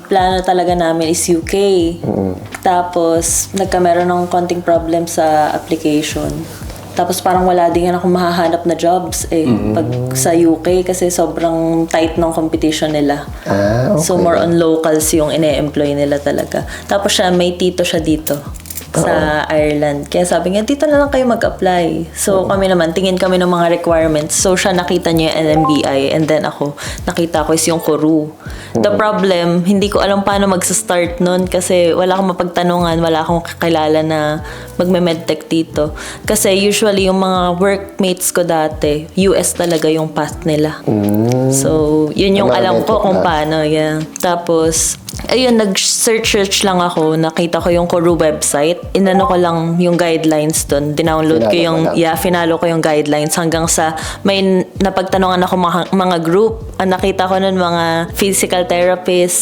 plano talaga namin is UK. Tapos, nagkameron ng konting problem sa application. Tapos parang wala din ako mahahanap na jobs pag sa UK kasi sobrang tight ng competition nila. Okay. So more on locals yung ine-employ nila talaga. Tapos may tito siya dito sa Ireland. Kaya sabi niya, dito na lang kayo mag-apply. So kami naman, tingin kami ng mga requirements. So siya nakita niya yung NMBI and then ako, nakita ko is yung Kuru. The problem, hindi ko alam paano magsa-start nun kasi wala akong mapagtanungan, wala akong kakilala na magme-medtech dito. Kasi usually yung mga workmates ko dati, US talaga yung path nila. So, yun yung alam ko kung paano. Yeah. Tapos, ayun, nag-search lang ako. Nakita ko yung Kuru website. Inano ko lang yung guidelines dun. Dinownload ko yung, finalo ko yung guidelines hanggang sa may napagtanungan ako mga group. Ang nakita ko nun mga physical therapist,